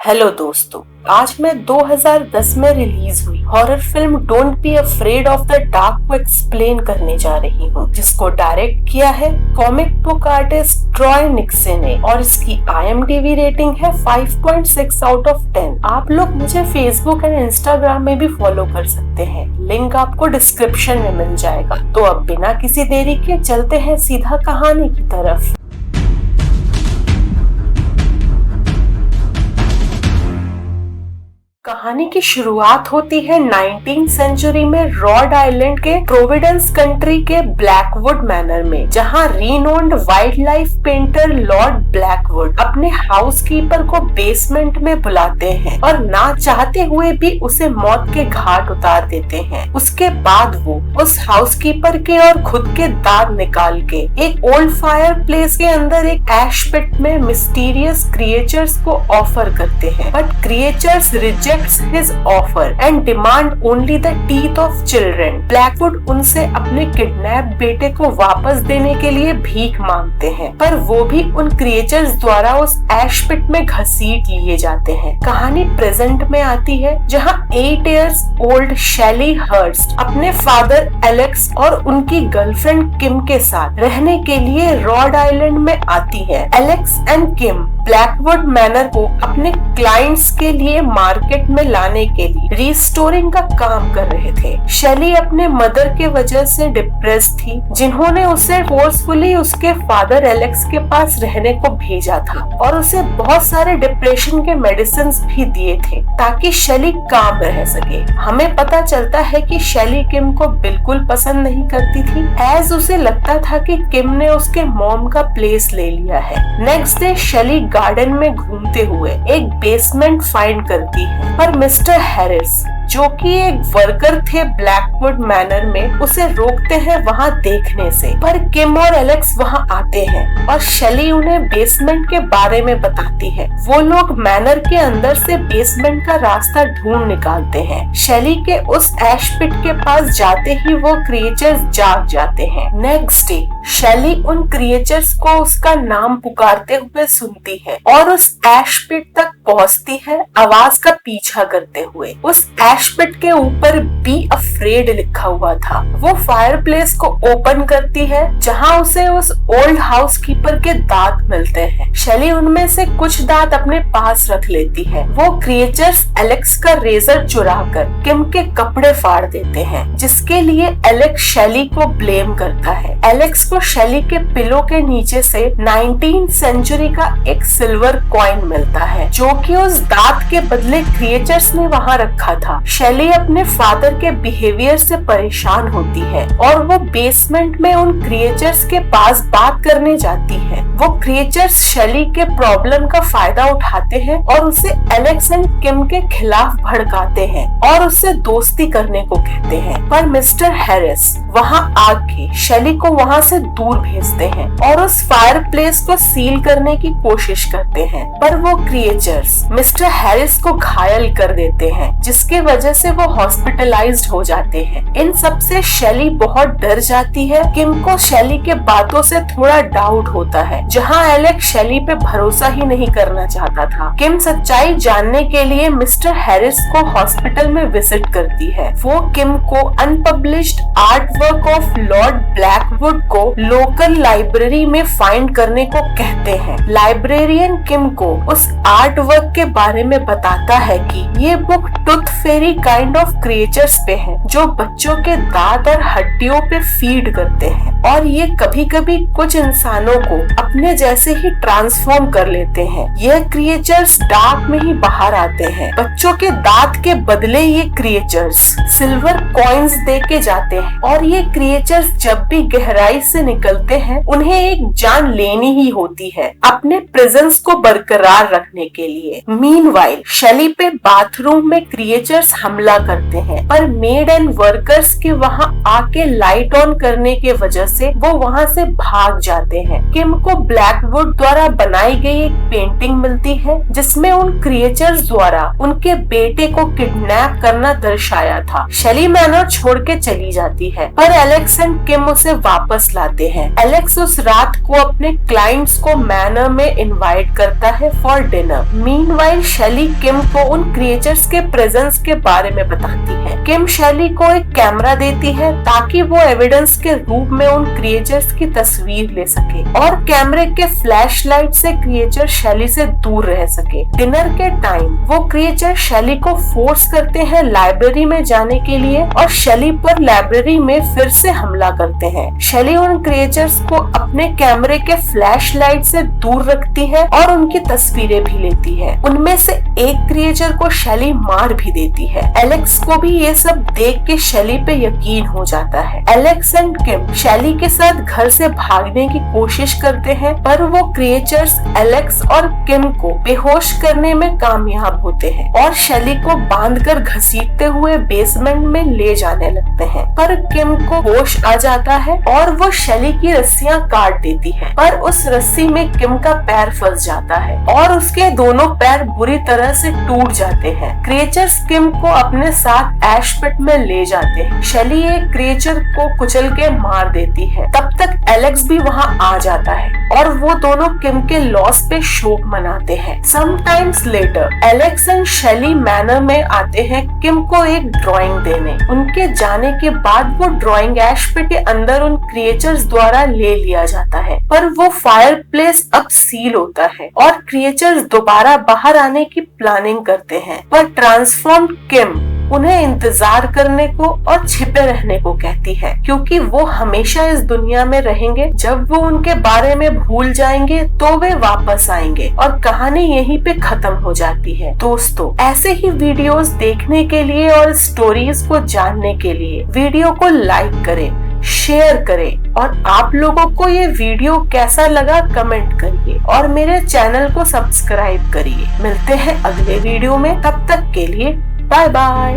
Hello दोस्तों, आज मैं 2010 में रिलीज हुई horror film don't be afraid of the dark को एक्सप्लेन करने जा रही हूँ, जिसको डायरेक्ट किया है comic book artist Troy Nixon ने और इसकी IMDb रेटिंग है 5.6 आउट ऑफ 10। आप लोग मुझे फेसबुक एंड इंस्टाग्राम में भी फॉलो कर सकते हैं, लिंक आपको डिस्क्रिप्शन में मिल जाएगा। तो अब बिना किसी देरी के चलते हैं सीधा कहानी की तरफ। कहानी की शुरुआत होती है 19th सेंचुरी में रॉड आइलैंड के प्रोविडेंस कंट्री के ब्लैकवुड मैनर में, जहां renowned wild life painter Lord Blackwood अपने हाउसकीपर को बेसमेंट में बुलाते हैं और ना चाहते हुए भी उसे मौत के घाट उतार देते हैं। उसके बाद वो उस हाउसकीपर के और खुद के दांत निकाल के एक ओल्ड फायर प्लेस के अंदर एक ऐश पिट में मिस्टीरियस क्रिएचर्स को ऑफर करते हैं, but creatures reject his offer and demand only the teeth of children. Blackwood उनसे अपने किडनैप बेटे को वापस देने के लिए भीख मांगते हैं, पर वो भी उन क्रिएचर्स द्वारा उस ऐश पिट में घसीट लिए जाते हैं। कहानी प्रेजेंट में आती है, जहां 8 years old शैली हर्स्ट अपने फादर एलेक्स और उनकी गर्लफ्रेंड किम के साथ रहने के लिए रॉड आइलैंड में आती है। Alex and Kim Blackwood manner को अपने क्लाइंट्स के लिए मार्केट में लाने के लिए रिस्टोरिंग का काम कर रहे थे। शैली अपने मदर के वजह से डिप्रेस थी, जिन्होंने उसे फोर्सफुली उसके फादर एलेक्स के पास रहने को भेजा था और उसे बहुत सारे डिप्रेशन के मेडिसिन भी दिए थे ताकि शैली काम रह सके। हमें पता चलता है कि शैली किम को बिल्कुल पसंद नहीं करती थी, एज उसे लगता था कि किम ने उसके मॉम का प्लेस ले लिया है। नेक्स्ट डे शैली गार्डन में घूमते हुए एक बेसमेंट फाइंड करती है, पर मिस्टर हैरिस, जो कि एक वर्कर थे ब्लैकवुड मैनर में, उसे रोकते हैं वहां देखने से। पर किम और एलेक्स वहां आते हैं और शैली उन्हें बेसमेंट के बारे में बताती है। वो लोग मैनर के अंदर से बेसमेंट का रास्ता ढूंढ निकालते हैं। शैली के उस ऐश पिट के पास जाते ही वो क्रिएचर्स जाग जाते हैं। नेक्स्ट डे शैली उन क्रिएचर्स को उसका नाम पुकारते हुए सुनती है और उस ऐश पिट तक पहुंचती है, आवाज का पीछा करते हुए। उस ऐश पिट के ऊपर बी अफ्रेड लिखा हुआ था। वो फायर प्लेस को ओपन करती है, जहां उसे उस ओल्ड हाउसकीपर के दांत मिलते हैं। शैली उनमें से कुछ दांत अपने पास रख लेती है। वो क्रिएचर्स एलेक्स का रेजर चुराकर किम के कपड़े फाड़ देते हैं, जिसके लिए एलेक्स शैली को ब्लेम करता है। एलेक्स को शैली के पिलो के नीचे से 19th सेंचुरी का एक सिल्वर कॉइन मिलता है, जो कि उस दांत के बदले क्रिएचर्स ने वहां रखा था। शैली अपने फादर के बिहेवियर से परेशान होती है और वो बेसमेंट में उन क्रिएचर्स के पास बात करने जाती है। वो क्रिएचर्स शैली के प्रॉब्लम का फायदा उठाते हैं और उसे एलेक्स एंड किम के खिलाफ भड़काते हैं और उससे दोस्ती करने को कहते हैं, पर मिस्टर हैरिस वहां आके शैली को वहां से दूर भेजते हैं और उस फायर प्लेस को सील करने की कोशिश करते हैं, पर वो क्रिएचर्स मिस्टर हैरिस को घायल कर देते हैं, जिसके वजह से वो हॉस्पिटलाइज्ड हो जाते हैं। इन सब से शैली बहुत डर जाती है। किम को शैली के बातों से थोड़ा डाउट होता है, जहां एलेक्स शैली पे भरोसा ही नहीं करना चाहता था। किम सच्चाई जानने के लिए मिस्टर हैरिस को हॉस्पिटल में विजिट करती है। वो किम को unpublished art work of Lord Blackwood को लोकल लाइब्रेरी में फाइंड करने को कहते हैं। लाइब्रेरियन किम को उस आर्ट वर्क के बारे में बताता है कि ये book tooth Pheri kind of creatures पे है, जो बच्चों के दांत और हड्डियों पे फीड करते हैं और ये कभी कभी कुछ इंसानों को अपने जैसे ही ट्रांसफॉर्म कर लेते हैं। यह क्रिएचर्स डार्क में ही बाहर आते हैं। बच्चों के दांत के बदले ये क्रिएचर्स सिल्वर कॉइन्स दे के जाते हैं और ये क्रिएचर्स जब भी गहराई से निकलते हैं, उन्हें एक जान लेनी ही होती है अपने प्रेजेंस को बरकरार रखने के लिए। मीनवाइल शैली पे बाथरूम में क्रिएचर्स हमला करते हैं, पर मेड एंड वर्कर्स के वहां आके लाइट ऑन करने के वजह से वो वहाँ से भाग जाते हैं। किम को ब्लैकवुड द्वारा बनाई गई एक पेंटिंग मिलती है जिसमें उन क्रिएचर्स द्वारा उनके बेटे को किडनैप करना दर्शाया था। शेली मैनर छोड़ के चली जाती है पर एलेक्स एंड किम उसे वापस लाते हैं। एलेक्स उस रात को अपने क्लाइंट्स को मैनर में इनवाइट करता है फॉर डिनर। मीनवाइल शेली किम को उन क्रिएचर्स के प्रेजेंस के बारे में बताती है। किम शेली को एक कैमरा देती है ताकि वो एविडेंस के रूप में उन क्रिएचर्स की तस्वीर ले सके और कैमरे के फ्लैशलाइट से क्रिएचर शेली से दूर रह सके। डिनर के टाइम वो क्रिएचर शेली को फोर्स करते हैं लाइब्रेरी में जाने के लिए और शेली पर लाइब्रेरी में फिर से हमला करते हैं। शेली उन क्रिएचर्स को अपने कैमरे के फ्लैशलाइट से दूर रखती है और उनकी तस्वीरें भी लेती है। उनमें से एक क्रिएचर को शेली मार भी देती है। एलेक्स को भी ये सब देख के शेली पे यकीन हो जाता है। एलेक्स एंड किम शेली के साथ घर से भागने की कोशिश करते हैं पर वो क्रिएचर्स एलेक्स और किम को बेहोश करने में कामयाब होते हैं और शेली को बांधकर घसीटते हुए बेसमेंट में ले जाने लगते हैं। पर किम को होश आ जाता है और वो शेली की रस्सियां काट देती है पर उस रस्सी में किम का पैर फंस जाता है और उसके दोनों पैर बुरी तरह से टूट जाते हैं। क्रिएचर्स किम को अपने साथ ऐश पिट में ले जाते हैं। शेली एक क्रिएचर को कुचल के मार देती है। तब तक एलेक्स भी वहाँ आ जाता है और वो दोनों किम के लॉस पे शोक मनाते हैं। Sometimes later Alex and Shelley manner में आते हैं किम को एक ड्राइंग देने। उनके जाने के बाद वो ड्राइंग ऐश पिट के अंदर उन क्रिएचर्स द्वारा ले लिया जाता है पर वो फायर प्लेस अब सील होता है और क्रिएचर्स दोबारा बाहर आने की प्लानिंग करते हैं पर ट्रांसफॉर्म्ड किम उन्हें इंतजार करने को और छिपे रहने को कहती है क्योंकि वो हमेशा इस दुनिया में रहेंगे। जब वो उनके बारे में भूल जाएंगे तो वे वापस आएंगे और कहानी यहीं पे खत्म हो जाती है। दोस्तों ऐसे ही वीडियोस देखने के लिए और स्टोरीज को जानने के लिए वीडियो को लाइक करें, शेयर करें और आप लोगों को ये वीडियो कैसा लगा कमेंट करिए और मेरे चैनल को सब्सक्राइब करिए। मिलते हैं अगले वीडियो में, तब तक के लिए बाय बाय।